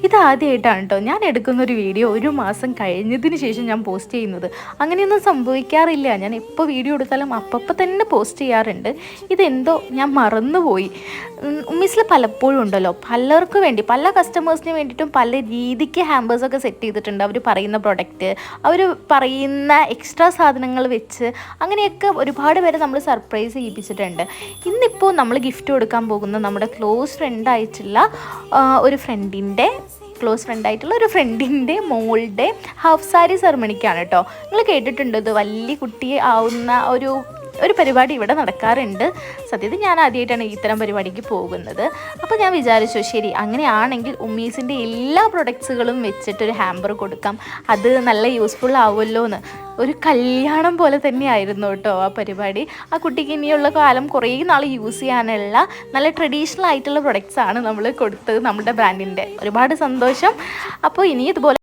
ഇതാദ്യമായിട്ടാണ് കേട്ടോ ഞാൻ എടുക്കുന്നൊരു വീഡിയോ 1 മാസം കഴിഞ്ഞതിന് ശേഷം ഞാൻ പോസ്റ്റ് ചെയ്യുന്നത്. അങ്ങനെയൊന്നും സംഭവിക്കാറില്ല. ഞാൻ എപ്പോൾ വീഡിയോ എടുത്താലും അപ്പം തന്നെ പോസ്റ്റ് ചെയ്യാറുണ്ട്. ഇതെന്തോ ഞാൻ മറന്നുപോയി. ഉമ്മീസിൽ പലപ്പോഴും ഉണ്ടല്ലോ പലർക്ക് വേണ്ടി പല കസ്റ്റമേഴ്സിന് വേണ്ടിയിട്ടും പല രീതിക്ക് ഹാമ്പേഴ്സൊക്കെ സെറ്റ് ചെയ്തിട്ടുണ്ട്. അവർ പറയുന്ന പ്രൊഡക്റ്റ്, അവർ പറയുന്ന എക്സ്ട്രാ സാധനങ്ങൾ വെച്ച് അങ്ങനെയൊക്കെ ഒരുപാട് പേരെ നമ്മൾ സർപ്രൈസ് ചെയ്യിപ്പിച്ചിട്ടുണ്ട്. ഇന്നിപ്പോൾ നമ്മൾ ഗിഫ്റ്റ് കൊടുക്കാൻ പോകുന്ന നമ്മുടെ ക്ലോസ് ഫ്രണ്ടായിട്ടുള്ള ഒരു ഫ്രണ്ടിൻ്റെ മോളുടെ ഹാഫ് സാരി സെറമണിക്കാണ് കേട്ടോ. നിങ്ങൾ കേട്ടിട്ടുണ്ട് ഇത് വലിയ കുട്ടി ആവുന്ന ഒരു പരിപാടി ഇവിടെ നടക്കാറുണ്ട്. സത്യത്തിൽ ഞാൻ ആദ്യമായിട്ടാണ് ഇത്തരം പരിപാടിക്ക് പോകുന്നത്. അപ്പോൾ ഞാൻ വിചാരിച്ചു ശരി അങ്ങനെയാണെങ്കിൽ ഉമ്മീസിൻ്റെ എല്ലാ പ്രൊഡക്ട്സുകളും വെച്ചിട്ടൊരു ഹാമ്പർ കൊടുക്കാം, അത് നല്ല യൂസ്ഫുൾ ആവുമല്ലോ എന്ന്. ഒരു കല്യാണം പോലെ തന്നെയായിരുന്നു കേട്ടോ ആ പരിപാടി. ആ കുട്ടിക്ക് ഇനിയുള്ള കാലം കുറേ നാൾ യൂസ് ചെയ്യാനുള്ള നല്ല ട്രഡീഷണൽ ആയിട്ടുള്ള പ്രൊഡക്ട്സാണ് നമ്മൾ കൊടുത്തത് നമ്മുടെ ബ്രാൻഡിൻ്റെ. ഒരുപാട് സന്തോഷം. അപ്പോൾ ഇനി ഇതുപോലെ